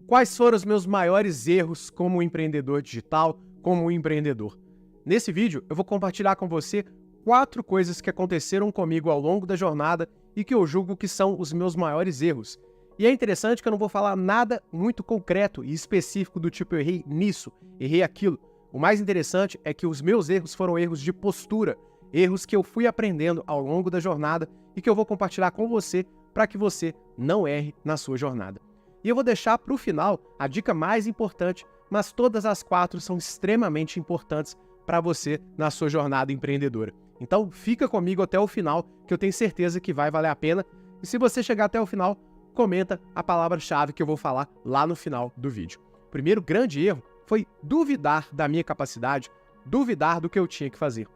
Quais foram os meus maiores erros como empreendedor digital, como empreendedor? Nesse vídeo, eu vou compartilhar com você 4 coisas que aconteceram comigo ao longo da jornada e que eu julgo que são os meus maiores erros. E é interessante que eu não vou falar nada muito concreto e específico do tipo eu errei nisso, errei aquilo. O mais interessante é que os meus erros foram erros de postura, erros que eu fui aprendendo ao longo da jornada e que eu vou compartilhar com você para que você não erre na sua jornada. E eu vou deixar para o final a dica mais importante, mas todas as 4 são extremamente importantes para você na sua jornada empreendedora. Então fica comigo até o final, que eu tenho certeza que vai valer a pena. E se você chegar até o final, comenta a palavra-chave que eu vou falar lá no final do vídeo. O primeiro grande erro foi duvidar da minha capacidade, duvidar do que eu tinha que fazer.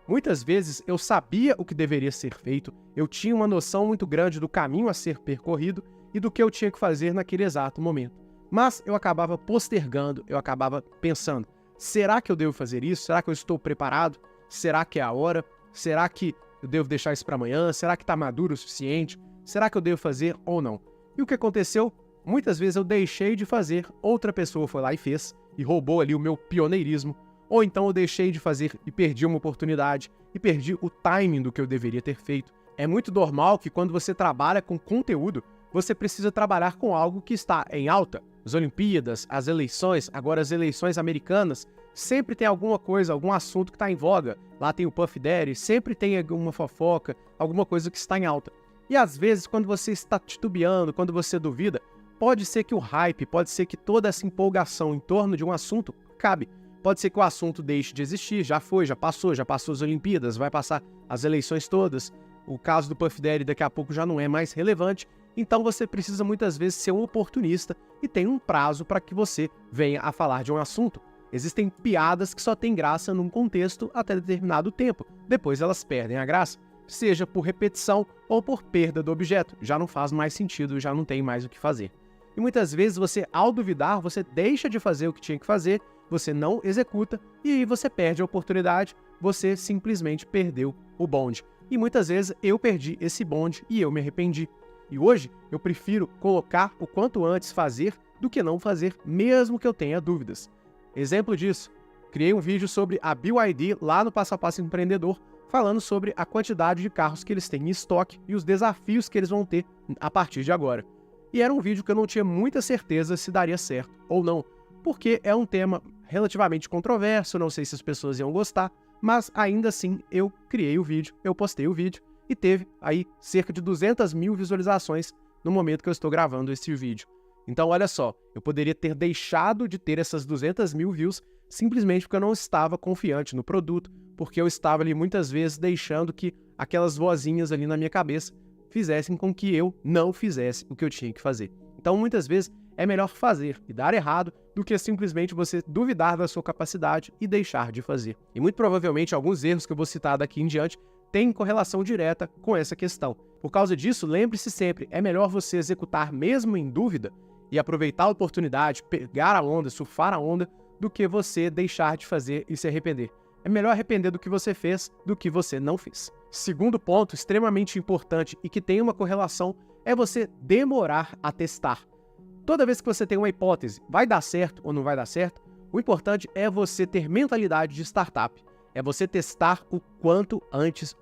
Muitas vezes eu sabia o que deveria ser feito, eu tinha uma noção muito grande do caminho a ser percorrido e do que eu tinha que fazer naquele exato momento. Mas eu acabava postergando, eu acabava pensando, será que eu devo fazer isso? Será que eu estou preparado? Será que é a hora? Será que eu devo deixar isso para amanhã? Será que está maduro o suficiente? Será que eu devo fazer ou não? E o que aconteceu? Muitas vezes eu deixei de fazer, outra pessoa foi lá e fez, e roubou ali o meu pioneirismo, ou então eu deixei de fazer e perdi uma oportunidade, e perdi o timing do que eu deveria ter feito. É muito normal que quando você trabalha com conteúdo, você precisa trabalhar com algo que está em alta. As Olimpíadas, as eleições, agora as eleições americanas, sempre tem alguma coisa, algum assunto que está em voga. Lá tem o Puff Daddy, sempre tem alguma fofoca, alguma coisa que está em alta. E às vezes, quando você está titubeando, quando você duvida, pode ser que o hype, pode ser que toda essa empolgação em torno de um assunto cabe. Pode ser que o assunto deixe de existir, já foi, já passou as Olimpíadas, vai passar as eleições todas. O caso do Puff Daddy daqui a pouco já não é mais relevante. Então você precisa muitas vezes ser um oportunista e tem um prazo para que você venha a falar de um assunto. Existem piadas que só têm graça num contexto até determinado tempo, depois elas perdem a graça, seja por repetição ou por perda do objeto, já não faz mais sentido, já não tem mais o que fazer. E muitas vezes você, ao duvidar, você deixa de fazer o que tinha que fazer, você não executa e aí você perde a oportunidade, você simplesmente perdeu o bonde. E muitas vezes eu perdi esse bonde e eu me arrependi. E hoje eu prefiro colocar o quanto antes fazer do que não fazer, mesmo que eu tenha dúvidas. Exemplo disso, criei um vídeo sobre a BYD lá no Passo a Passo Empreendedor, falando sobre a quantidade de carros que eles têm em estoque e os desafios que eles vão ter a partir de agora. E era um vídeo que eu não tinha muita certeza se daria certo ou não, porque é um tema relativamente controverso, não sei se as pessoas iam gostar, mas ainda assim eu criei o vídeo, eu postei o vídeo, e teve aí cerca de 200 mil visualizações no momento que eu estou gravando esse vídeo. Então olha só, eu poderia ter deixado de ter essas 200 mil views simplesmente porque eu não estava confiante no produto, porque eu estava ali muitas vezes deixando que aquelas vozinhas ali na minha cabeça fizessem com que eu não fizesse o que eu tinha que fazer. Então muitas vezes é melhor fazer e dar errado do que simplesmente você duvidar da sua capacidade e deixar de fazer. E muito provavelmente alguns erros que eu vou citar daqui em diante tem correlação direta com essa questão. Por causa disso, lembre-se sempre, é melhor você executar mesmo em dúvida e aproveitar a oportunidade, pegar a onda, surfar a onda, do que você deixar de fazer e se arrepender. É melhor arrepender do que você fez do que você não fez. Segundo ponto, extremamente importante e que tem uma correlação, é você demorar a testar. Toda vez que você tem uma hipótese, vai dar certo ou não vai dar certo, o importante é você ter mentalidade de startup. É você testar o quanto antes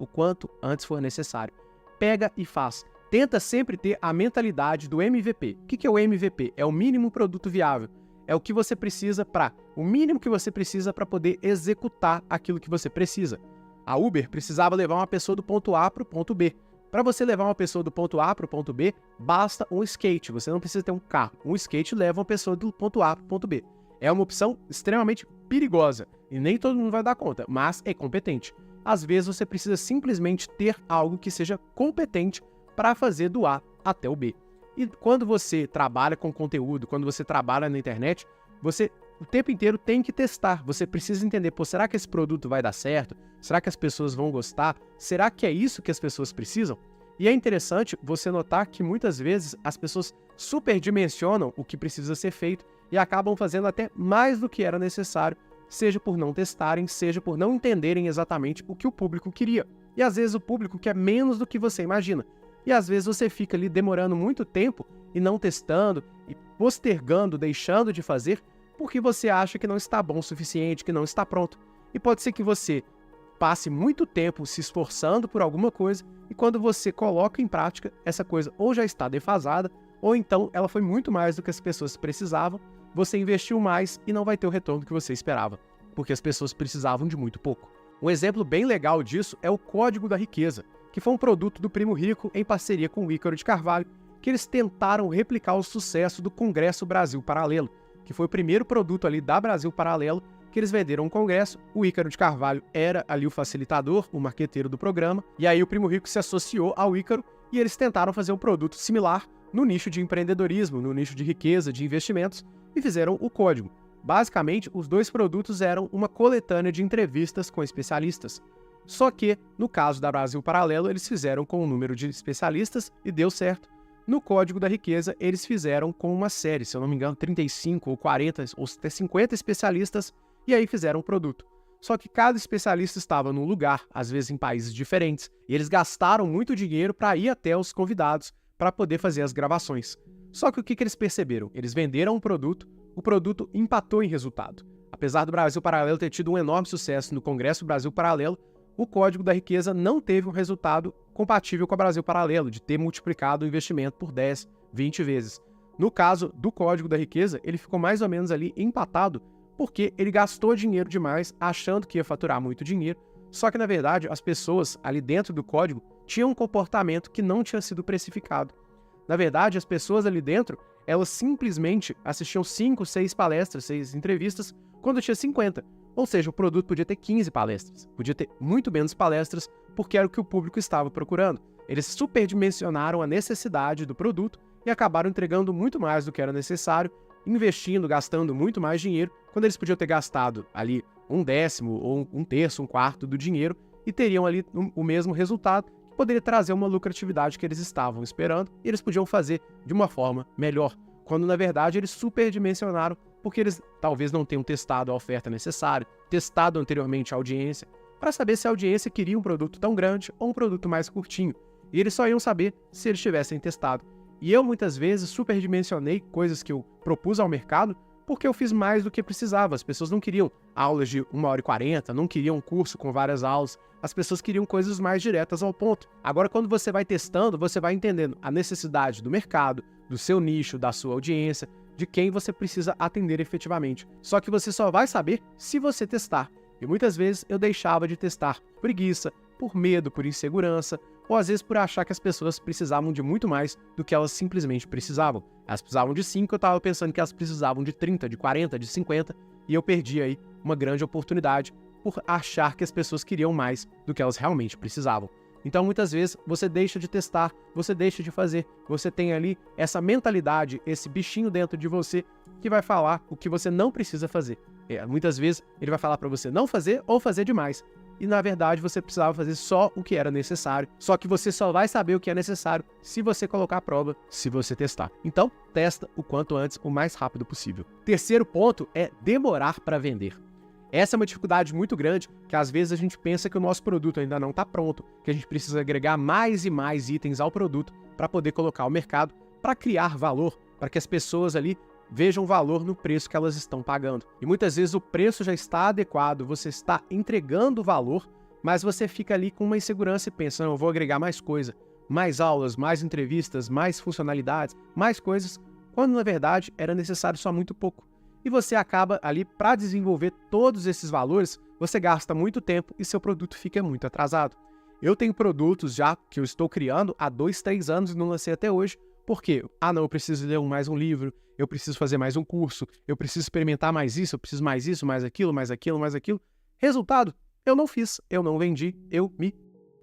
for necessário. Pega e faz. Tenta sempre ter a mentalidade do MVP. O que é o MVP? É o mínimo produto viável. É o que você precisa o mínimo que você precisa para poder executar aquilo que você precisa. A Uber precisava levar uma pessoa do ponto A para o ponto B. Para você levar uma pessoa do ponto A para o ponto B, basta um skate. Você não precisa ter um carro. Um skate leva uma pessoa do ponto A para o ponto B. É uma opção extremamente perigosa e nem todo mundo vai dar conta, mas é competente. Às vezes você precisa simplesmente ter algo que seja competente para fazer do A até o B. E quando você trabalha com conteúdo, quando você trabalha na internet, você o tempo inteiro tem que testar. Você precisa entender, será que esse produto vai dar certo? Será que as pessoas vão gostar? Será que é isso que as pessoas precisam? E é interessante você notar que muitas vezes as pessoas superdimensionam o que precisa ser feito e acabam fazendo até mais do que era necessário, seja por não testarem, seja por não entenderem exatamente o que o público queria. E às vezes o público quer menos do que você imagina. E às vezes você fica ali demorando muito tempo e não testando, e postergando, deixando de fazer, porque você acha que não está bom o suficiente, que não está pronto. E pode ser que você passe muito tempo se esforçando por alguma coisa, e quando você coloca em prática, essa coisa ou já está defasada, ou então ela foi muito mais do que as pessoas precisavam, você investiu mais e não vai ter o retorno que você esperava, porque as pessoas precisavam de muito pouco. Um exemplo bem legal disso é o Código da Riqueza, que foi um produto do Primo Rico em parceria com o Ícaro de Carvalho, que eles tentaram replicar o sucesso do Congresso Brasil Paralelo, que foi o primeiro produto ali da Brasil Paralelo que eles venderam um congresso. O Ícaro de Carvalho era ali o facilitador, o marqueteiro do programa, e aí o Primo Rico se associou ao Ícaro e eles tentaram fazer um produto similar no nicho de empreendedorismo, no nicho de riqueza, de investimentos, e fizeram o Código. Basicamente, os dois produtos eram uma coletânea de entrevistas com especialistas. Só que, no caso da Brasil Paralelo, eles fizeram com um número de especialistas e deu certo. No Código da Riqueza, eles fizeram com uma série, se eu não me engano, 35 ou 40 ou até 50 especialistas, e aí fizeram um produto. Só que cada especialista estava num lugar, às vezes em países diferentes, e eles gastaram muito dinheiro para ir até os convidados para poder fazer as gravações. Só que o que eles perceberam? Eles venderam um produto, o produto empatou em resultado. Apesar do Brasil Paralelo ter tido um enorme sucesso no Congresso Brasil Paralelo, o Código da Riqueza não teve um resultado compatível com a Brasil Paralelo, de ter multiplicado o investimento por 10, 20 vezes. No caso do Código da Riqueza, ele ficou mais ou menos ali empatado, porque ele gastou dinheiro demais achando que ia faturar muito dinheiro, só que na verdade as pessoas ali dentro do código tinham um comportamento que não tinha sido precificado. Na verdade, as pessoas ali dentro, elas simplesmente assistiam 5, 6 palestras, 6 entrevistas, quando tinha 50. Ou seja, o produto podia ter 15 palestras, podia ter muito menos palestras, porque era o que o público estava procurando. Eles superdimensionaram a necessidade do produto e acabaram entregando muito mais do que era necessário, investindo, gastando muito mais dinheiro, quando eles podiam ter gastado ali 1/10 ou 1/3, 1/4 do dinheiro e teriam ali o mesmo resultado, que poderia trazer uma lucratividade que eles estavam esperando, e eles podiam fazer de uma forma melhor, quando na verdade eles superdimensionaram, porque eles talvez não tenham testado a oferta necessária, testado anteriormente a audiência, para saber se a audiência queria um produto tão grande ou um produto mais curtinho, e eles só iam saber se eles tivessem testado. E eu, muitas vezes, superdimensionei coisas que eu propus ao mercado porque eu fiz mais do que precisava. As pessoas não queriam aulas de 1h40, não queriam um curso com várias aulas. As pessoas queriam coisas mais diretas ao ponto. Agora, quando você vai testando, você vai entendendo a necessidade do mercado, do seu nicho, da sua audiência, de quem você precisa atender efetivamente. Só que você só vai saber se você testar. E muitas vezes eu deixava de testar por preguiça, por medo, por insegurança, ou às vezes por achar que as pessoas precisavam de muito mais do que elas simplesmente precisavam. Elas precisavam de 5, eu estava pensando que elas precisavam de 30, de 40, de 50, e eu perdi aí uma grande oportunidade por achar que as pessoas queriam mais do que elas realmente precisavam. Então, muitas vezes, você deixa de testar, você deixa de fazer, você tem ali essa mentalidade, esse bichinho dentro de você que vai falar o que você não precisa fazer. Muitas vezes, ele vai falar para você não fazer ou fazer demais. E, na verdade, você precisava fazer só o que era necessário. Só que você só vai saber o que é necessário se você colocar à prova, se você testar. Então, testa o quanto antes, o mais rápido possível. Terceiro ponto é demorar para vender. Essa é uma dificuldade muito grande, que às vezes a gente pensa que o nosso produto ainda não está pronto, que a gente precisa agregar mais e mais itens ao produto para poder colocar ao mercado, para criar valor, para que as pessoas ali vejam valor no preço que elas estão pagando. E muitas vezes o preço já está adequado, você está entregando valor, mas você fica ali com uma insegurança e pensa, não, eu vou agregar mais coisa, mais aulas, mais entrevistas, mais funcionalidades, mais coisas, quando na verdade era necessário só muito pouco. E você acaba ali, para desenvolver todos esses valores, você gasta muito tempo e seu produto fica muito atrasado. Eu tenho produtos já que eu estou criando há 2, 3 anos e não lancei até hoje. Por quê? Não, eu preciso ler mais um livro, eu preciso fazer mais um curso, eu preciso experimentar mais isso, eu preciso mais isso, mais aquilo, mais aquilo, mais aquilo. Resultado, eu não fiz, eu não vendi,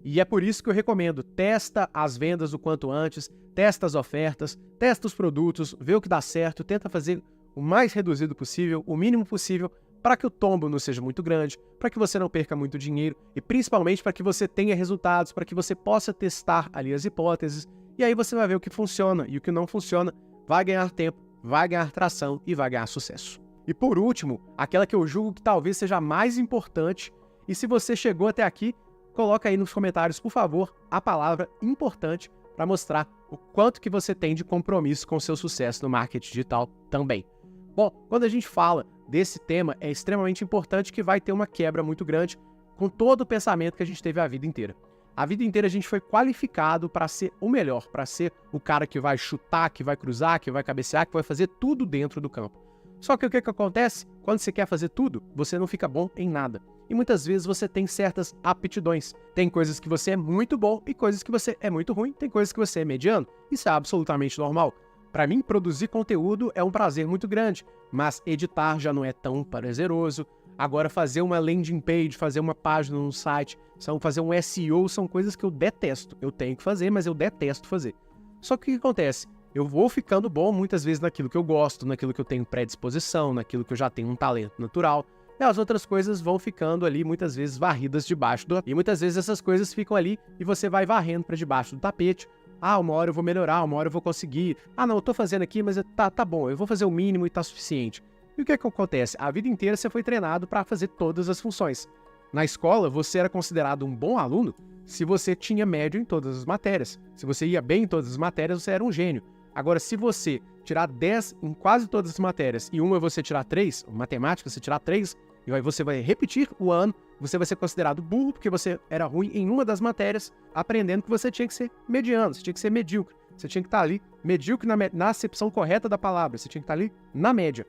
E é por isso que eu recomendo, testa as vendas o quanto antes, testa as ofertas, testa os produtos, vê o que dá certo, tenta fazer o mais reduzido possível, o mínimo possível, para que o tombo não seja muito grande, para que você não perca muito dinheiro e principalmente para que você tenha resultados, para que você possa testar ali as hipóteses, e aí você vai ver o que funciona e o que não funciona, vai ganhar tempo, vai ganhar tração e vai ganhar sucesso. E por último, aquela que eu julgo que talvez seja a mais importante, e se você chegou até aqui, coloca aí nos comentários, por favor, a palavra importante, para mostrar o quanto que você tem de compromisso com o seu sucesso no marketing digital também. Bom, quando a gente fala desse tema, é extremamente importante que vai ter uma quebra muito grande com todo o pensamento que a gente teve a vida inteira. A vida inteira a gente foi qualificado para ser o melhor, para ser o cara que vai chutar, que vai cruzar, que vai cabecear, que vai fazer tudo dentro do campo. Só que o que acontece? Quando você quer fazer tudo, você não fica bom em nada. E muitas vezes você tem certas aptidões. Tem coisas que você é muito bom e coisas que você é muito ruim, tem coisas que você é mediano. Isso é absolutamente normal. Para mim, produzir conteúdo é um prazer muito grande, mas editar já não é tão prazeroso. Agora, fazer uma landing page, fazer uma página no site, fazer um SEO, são coisas que eu detesto. Eu tenho que fazer, mas eu detesto fazer. Só que o que acontece? Eu vou ficando bom muitas vezes naquilo que eu gosto, naquilo que eu tenho predisposição, naquilo que eu já tenho um talento natural. E as outras coisas vão ficando ali muitas vezes varridas debaixo do tapete. E muitas vezes essas coisas ficam ali e você vai varrendo para debaixo do tapete. Ah, uma hora eu vou melhorar, uma hora eu vou conseguir. Ah, não, eu tô fazendo aqui, mas tá bom, eu vou fazer o mínimo e tá suficiente. E o que acontece? A vida inteira você foi treinado para fazer todas as funções. Na escola, você era considerado um bom aluno se você tinha média em todas as matérias. Se você ia bem em todas as matérias, você era um gênio. Agora, se você tirar 10 em quase todas as matérias e uma você tirar 3, matemática, você tirar 3, e aí você vai repetir o ano, você vai ser considerado burro porque você era ruim em uma das matérias, aprendendo que você tinha que ser mediano, você tinha que ser medíocre. Você tinha que estar ali, medíocre na acepção correta da palavra, você tinha que estar ali na média.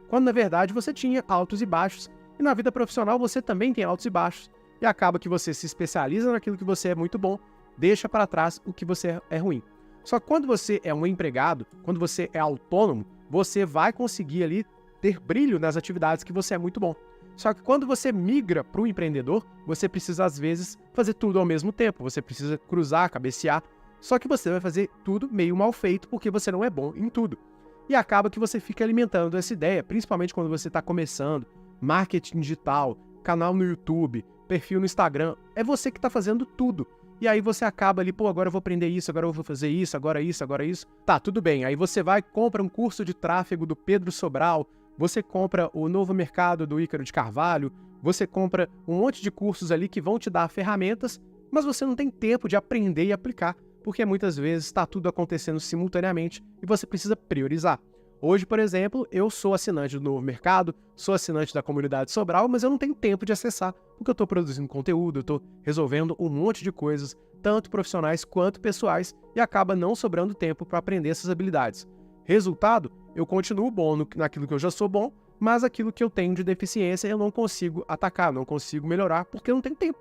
Quando, na verdade, você tinha altos e baixos. E na vida profissional você também tem altos e baixos. E acaba que você se especializa naquilo que você é muito bom, deixa para trás o que você é ruim. Só que quando você é um empregado, quando você é autônomo, você vai conseguir ali ter brilho nas atividades que você é muito bom. Só que quando você migra para o empreendedor, você precisa às vezes fazer tudo ao mesmo tempo, você precisa cruzar, cabecear, só que você vai fazer tudo meio mal feito porque você não é bom em tudo. E acaba que você fica alimentando essa ideia, principalmente quando você está começando, marketing digital, canal no YouTube, perfil no Instagram, é você que está fazendo tudo. E aí você acaba ali, pô, agora eu vou aprender isso, agora eu vou fazer isso, agora isso, agora isso. Tá, tudo bem. Aí você vai, compra um curso de tráfego do Pedro Sobral, você compra o Novo Mercado do Ícaro de Carvalho, você compra um monte de cursos ali que vão te dar ferramentas, mas você não tem tempo de aprender e aplicar, porque muitas vezes está tudo acontecendo simultaneamente e você precisa priorizar. Hoje, por exemplo, eu sou assinante do Novo Mercado, sou assinante da comunidade Sobral, mas eu não tenho tempo de acessar, porque eu estou produzindo conteúdo, eu estou resolvendo um monte de coisas, tanto profissionais quanto pessoais, e acaba não sobrando tempo para aprender essas habilidades. Resultado, eu continuo bom naquilo que eu já sou bom, mas aquilo que eu tenho de deficiência eu não consigo atacar, não consigo melhorar, porque eu não tenho tempo.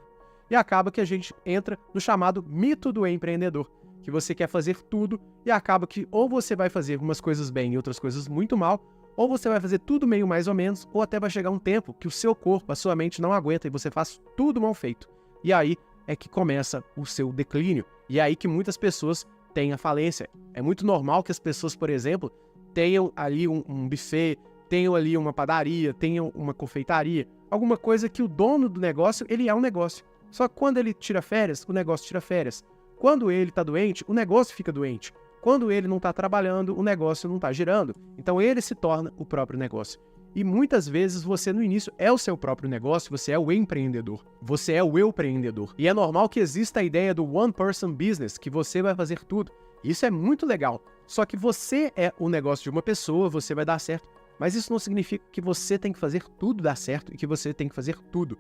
E acaba que a gente entra no chamado mito do empreendedor, que você quer fazer tudo e acaba que ou você vai fazer umas coisas bem e outras coisas muito mal, ou você vai fazer tudo meio mais ou menos, ou até vai chegar um tempo que o seu corpo, a sua mente não aguenta e você faz tudo mal feito. E aí é que começa o seu declínio. E é aí que muitas pessoas têm a falência. É muito normal que as pessoas, por exemplo, tenham ali um buffet, tenham ali uma padaria, tenham uma confeitaria, alguma coisa que o dono do negócio, ele é um negócio. Só que quando ele tira férias, o negócio tira férias. Quando ele está doente, o negócio fica doente. Quando ele não está trabalhando, o negócio não está girando. Então ele se torna o próprio negócio. E muitas vezes você no início é o seu próprio negócio, você é o empreendedor. Você é o empreendedor. E é normal que exista a ideia do one person business, que você vai fazer tudo. Isso é muito legal. Só que você é o negócio de uma pessoa, você vai dar certo. Mas isso não significa que você tem que fazer tudo dar certo e que você tem que fazer tudo.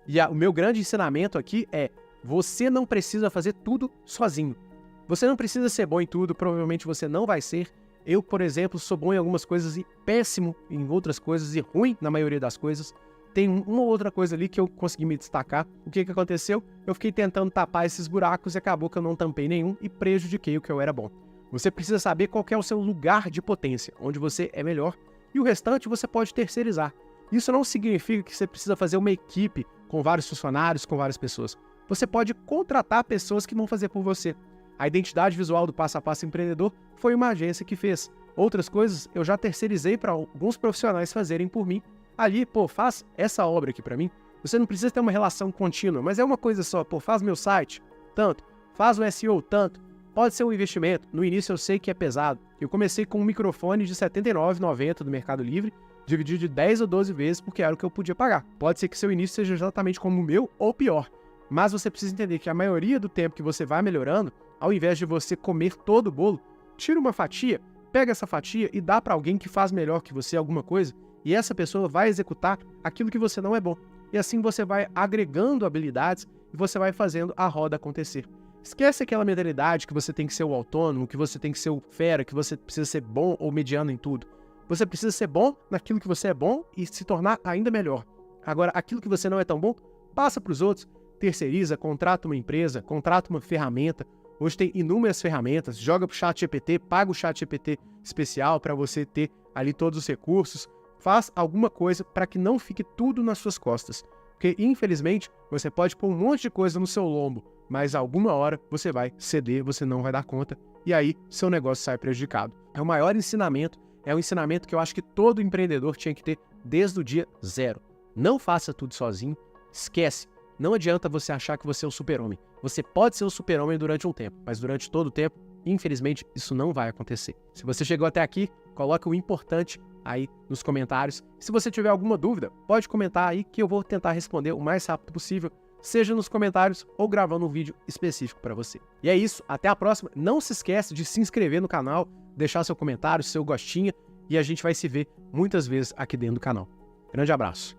E o meu grande ensinamento aqui é: você não precisa fazer tudo sozinho. Você não precisa ser bom em tudo, provavelmente você não vai ser. Eu, por exemplo, sou bom em algumas coisas e péssimo em outras coisas e ruim na maioria das coisas. Tem uma ou outra coisa ali que eu consegui me destacar. O que aconteceu? Eu fiquei tentando tapar esses buracos e acabou que eu não tampei nenhum e prejudiquei o que eu era bom. Você precisa saber qual que é o seu lugar de potência, onde você é melhor, e o restante você pode terceirizar. Isso não significa que você precisa fazer uma equipe com vários funcionários, com várias pessoas. Você pode contratar pessoas que vão fazer por você. A identidade visual do Passo a Passo Empreendedor foi uma agência que fez. Outras coisas eu já terceirizei para alguns profissionais fazerem por mim. Ali, pô, faz essa obra aqui para mim. Você não precisa ter uma relação contínua, mas é uma coisa só. Pô, faz meu site, tanto. Faz o SEO, tanto. Pode ser um investimento. No início eu sei que é pesado. Eu comecei com um microfone de R$ 79,90 do Mercado Livre, dividido de 10 ou 12 vezes porque era o que eu podia pagar. Pode ser que seu início seja exatamente como o meu ou pior. Mas você precisa entender que a maioria do tempo que você vai melhorando ao invés de você comer todo o bolo, tira uma fatia, pega essa fatia e dá para alguém que faz melhor que você alguma coisa, e essa pessoa vai executar aquilo que você não é bom. E assim você vai agregando habilidades e você vai fazendo a roda acontecer. Esquece aquela mentalidade que você tem que ser o autônomo, que você tem que ser o fera, que você precisa ser bom ou mediano em tudo. Você precisa ser bom naquilo que você é bom e se tornar ainda melhor. Agora, aquilo que você não é tão bom, passa para os outros, terceiriza, contrata uma empresa, contrata uma ferramenta. Hoje tem inúmeras ferramentas, joga para o ChatGPT, paga o ChatGPT especial para você ter ali todos os recursos. Faz alguma coisa para que não fique tudo nas suas costas. Porque, infelizmente, você pode pôr um monte de coisa no seu lombo, mas alguma hora você vai ceder, você não vai dar conta, e aí seu negócio sai prejudicado. É o maior ensinamento, é um ensinamento que eu acho que todo empreendedor tinha que ter desde o dia zero. Não faça tudo sozinho, esquece. Não adianta você achar que você é o super-homem. Você pode ser o super-homem durante um tempo, mas durante todo o tempo, infelizmente, isso não vai acontecer. Se você chegou até aqui, coloca o importante aí nos comentários. Se você tiver alguma dúvida, pode comentar aí que eu vou tentar responder o mais rápido possível, seja nos comentários ou gravando um vídeo específico para você. E é isso, até a próxima. Não se esquece de se inscrever no canal, deixar seu comentário, seu gostinho, e a gente vai se ver muitas vezes aqui dentro do canal. Grande abraço.